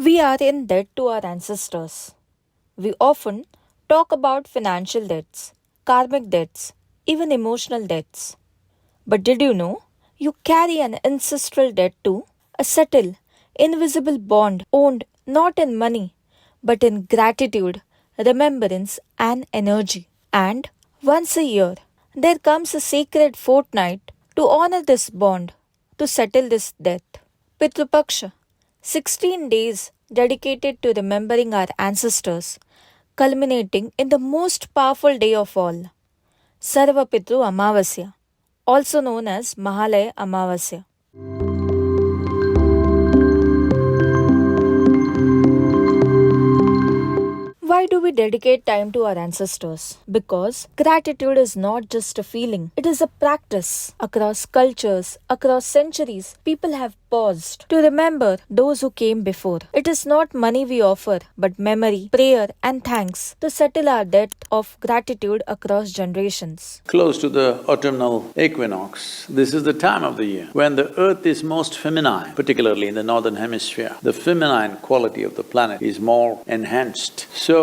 We are in debt to our ancestors. We often talk about financial debts, karmic debts, even emotional debts. But did you know you carry an ancestral debt too? A subtle, invisible bond owned not in money but in gratitude, remembrance, and energy. And once a year, there comes a sacred fortnight to honor this bond, to settle this debt. Pitru Paksha, 16 days dedicated to remembering our ancestors, culminating in the most powerful day of all, Sarva Pitru Amavasya, also known as Mahalaya Amavasya. Why do we dedicate time to our ancestors? Because gratitude is not just a feeling, it is a practice. Across cultures, across centuries, people have paused to remember those who came before. It is not money we offer, but memory, prayer, and thanks to settle our debt of gratitude across generations. Close to the autumnal equinox, this is the time of the year when the earth is most feminine, particularly in the northern hemisphere. The feminine quality of the planet is more enhanced. So,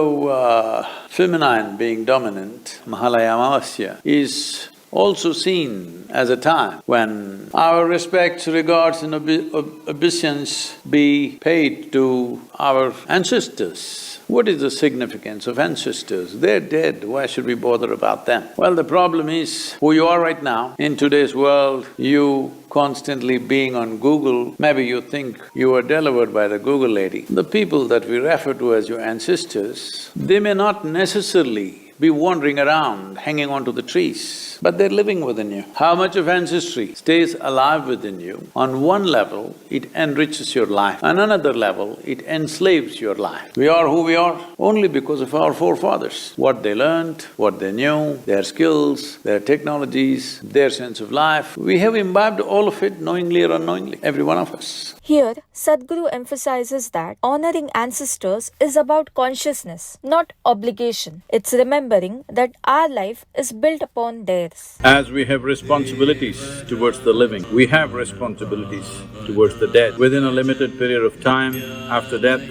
feminine being dominant, Mahalaya Amavasya is also seen as a time when our respects, regards and obeisance be paid to our ancestors. What is the significance of ancestors? They're dead, why should we bother about them? Well, the problem is, who you are right now, in today's world, you constantly being on Google, maybe you think you were delivered by the Google lady. The people that we refer to as your ancestors, they may not necessarily be wandering around, hanging onto the trees, but they're living within you. How much of ancestry stays alive within you? On one level, it enriches your life. On another level, it enslaves your life. We are who we are only because of our forefathers. What they learned, what they knew, their skills, their technologies, their sense of life. We have imbibed all of it knowingly or unknowingly, every one of us. Here, Sadhguru emphasizes that honoring ancestors is about consciousness, not obligation. It's remembering that our life is built upon theirs. As we have responsibilities towards the living, we have responsibilities towards the dead. Within a limited period of time after death,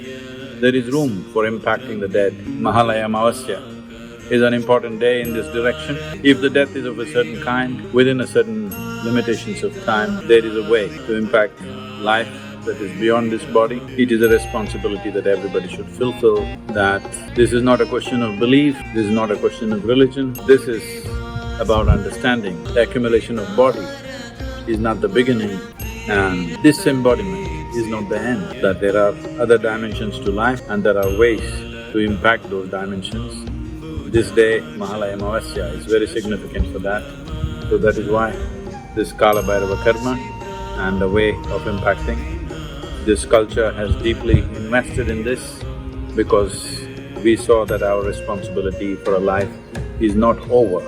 there is room for impacting the dead. Mahalaya Amavasya is an important day in this direction. If the death is of a certain kind, within a certain limitations of time, there is a way to impact life that is beyond this body. It is a responsibility that everybody should fulfill, that this is not a question of belief, this is not a question of religion, this is about understanding. The accumulation of body is not the beginning and this embodiment is not the end, that there are other dimensions to life and there are ways to impact those dimensions. This day, Mahalaya Amavasya, is very significant for that. So that is why this Kala Bhairava karma and the way of impacting. This culture has deeply invested in this because we saw that our responsibility for a life is not over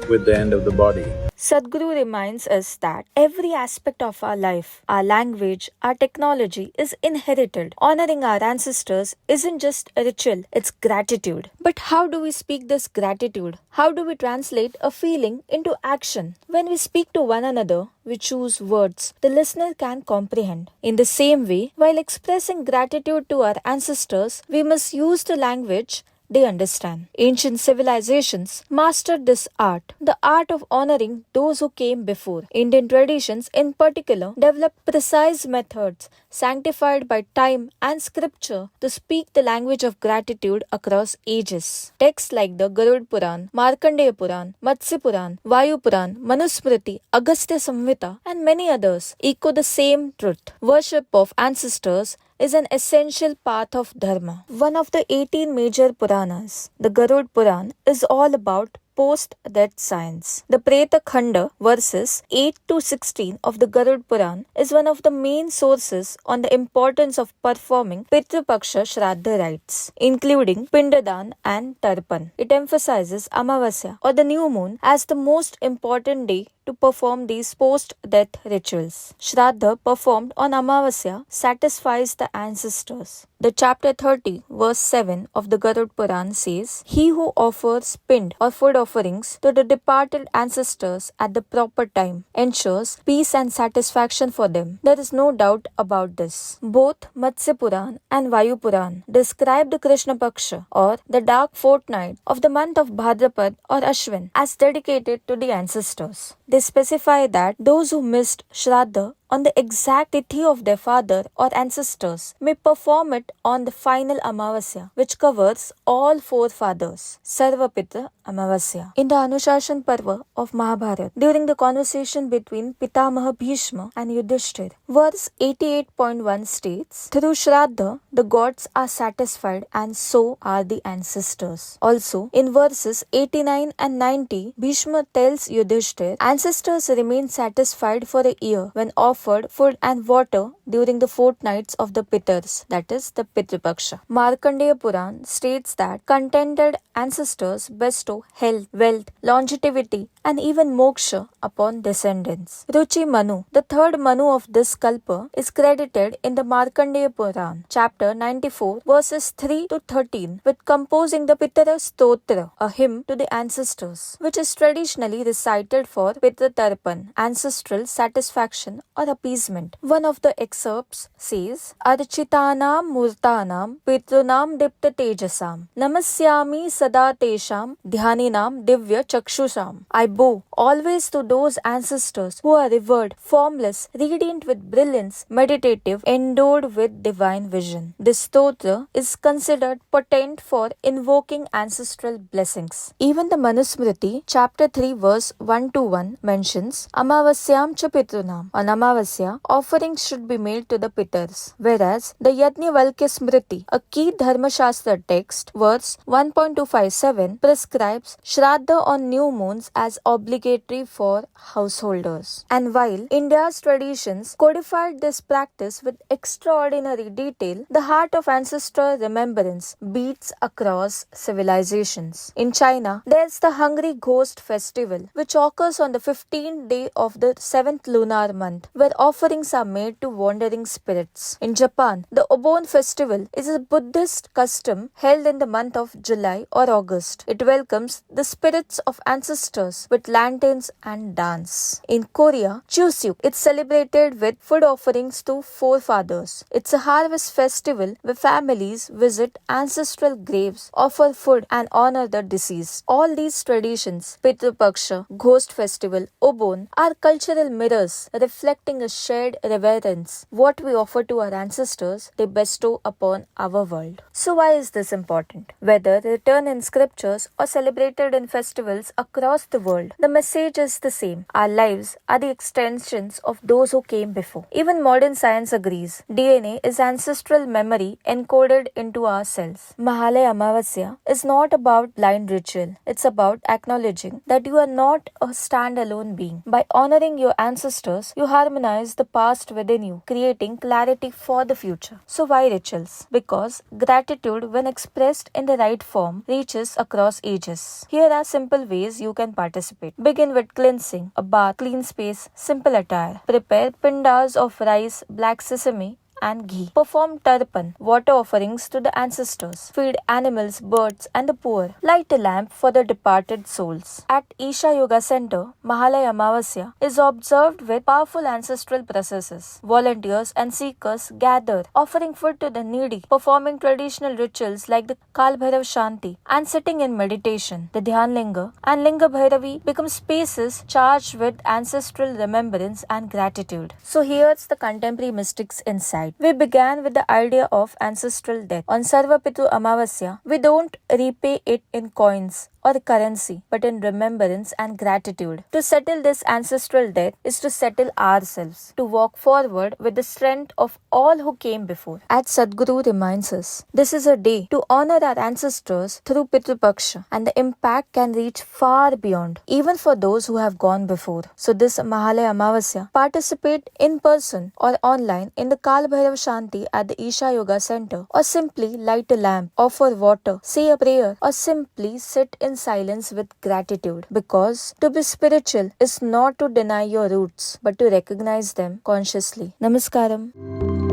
with the end of the body. Sadhguru reminds us that every aspect of our life, our language, our technology is inherited. Honoring our ancestors isn't just a ritual, it's gratitude. But how do we speak this gratitude? How do we translate a feeling into action? When we speak to one another, we choose words the listener can comprehend. In the same way, while expressing gratitude to our ancestors, we must use the language they understand. Ancient civilizations mastered this art, the art of honoring those who came before. Indian traditions in particular developed precise methods sanctified by time and scripture to speak the language of gratitude across ages. Texts like the Garuda Purana, Markandeya Purana, Matsya Purana, Vayu Purana, Manusmriti, Agastya Samhita and many others echo the same truth. Worship of ancestors is an essential part of dharma. One of the 18 major Puranas, the Garuda Purana, is all about post-death science. The Preta Khanda, verses 8 to 16 of the Garuda Purana, is one of the main sources on the importance of performing Pitru Paksha Shraddha rites, including Pinda Daan and Tarpana. It emphasizes Amavasya, or the new moon, as the most important day to perform these post-death rituals. Shraddha performed on Amavasya satisfies the ancestors. The chapter 30 verse 7 of the Garuda Purana says, "He who offers pind or food offerings to the departed ancestors at the proper time ensures peace and satisfaction for them." There is no doubt about this. Both Matsya Purana and Vayu Purana describe the Krishna Paksha or the dark fortnight of the month of Bhadrapad or Ashwin as dedicated to the ancestors. They specify that those who missed Shraddha on the exact tithi of their father or ancestors may perform it on the final Amavasya, which covers all four fathers, Sarva Pitru Amavasya. In the Anushashan Parva of Mahabharata, during the conversation between Pitamaha Bhishma and Yudhishthir, verse 88.1 states, "Through Shraddha, the gods are satisfied and so are the ancestors." Also, in verses 89 and 90, Bhishma tells Yudhishthir, ancestors remain satisfied for a year when offered food and water during the fortnights of the Pitars, that is, the Pitru Paksha. Markandeya Puran states that contented ancestors bestow health, wealth, longevity, and even moksha upon descendants. Ruchi Manu, the third Manu of this kalpa, is credited in the Markandeya Puran, chapter 94, verses 3 to 13, with composing the Pitara Stotra, a hymn to the ancestors, which is traditionally recited for Pitru Tarpana, ancestral satisfaction or appeasement. One of the excerpts says, "Architanam murtanam pitrunam dipta tejasam namasyami sada tesham dhyaninam divya chakshusam." I bow always to those ancestors who are revered, formless, radiant with brilliance, meditative, endowed with divine vision. This stotra is considered potent for invoking ancestral blessings. Even the Manusmriti, chapter 3, verse 1 to 1 mentions Amavasyam cha pitrunam. On Amavasya, offerings should be made to the Pitars, whereas the Yajnavalkya Smriti, a key Dharmashastra text, verse 1.257, prescribes Shraddha on new moons as obligatory for householders. And while India's traditions codified this practice with extraordinary detail, the heart of ancestral remembrance beats across civilizations. In China, there's the Hungry Ghost Festival, which occurs on the 15th day of the 7th lunar month, where offerings are made to wandering spirits. In Japan, the Obon festival is a Buddhist custom held in the month of July or August. It welcomes the spirits of ancestors with lanterns and dance. In Korea, Chuseok is celebrated with food offerings to forefathers. It's a harvest festival where families visit ancestral graves, offer food, and honor the deceased. All these traditions, Pitru Paksha, Ghost Festival, Obon, are cultural mirrors reflecting a shared reverence. What we offer to our ancestors, they bestow upon our world. So why is this important? Whether written in scriptures or celebrated in festivals across the world, the message is the same. Our lives are the extensions of those who came before. Even modern science agrees. DNA is ancestral memory encoded into our cells. Mahalaya Amavasya is not about blind ritual. It's about acknowledging that you are not a standalone being. By honoring your ancestors, you harmonize the past within you, creating clarity for the future. So why rituals? Because gratitude, when expressed in the right form, reaches across ages. Here are simple ways you can participate. Begin with cleansing, a bath, clean space, simple attire. Prepare pindas of rice, black sesame, and ghee. Perform Tarpana, water offerings to the ancestors. Feed animals, birds, and the poor. Light a lamp for the departed souls. At Isha Yoga Center, Mahalaya Amavasya is observed with powerful ancestral processes. Volunteers and seekers gather, offering food to the needy, performing traditional rituals like the Kal Bhairav Shanti, and sitting in meditation. The Dhyan Linga and Linga Bhairavi become spaces charged with ancestral remembrance and gratitude. So here's the contemporary mystics insight. We began with the idea of ancestral death. On Sarva Pitru Amavasya, we don't repay it in coins or currency, but in remembrance and gratitude. To settle this ancestral debt is to settle ourselves, to walk forward with the strength of all who came before. As Sadhguru reminds us, this is a day to honor our ancestors through Pitru Paksha, and the impact can reach far beyond, even for those who have gone before. So this Mahalaya Amavasya, participate in person or online in the Kal Bhairav Shanti at the Isha Yoga Center, or simply light a lamp, offer water, say a prayer, or simply sit in in silence with gratitude, because to be spiritual is not to deny your roots but to recognize them consciously. Namaskaram.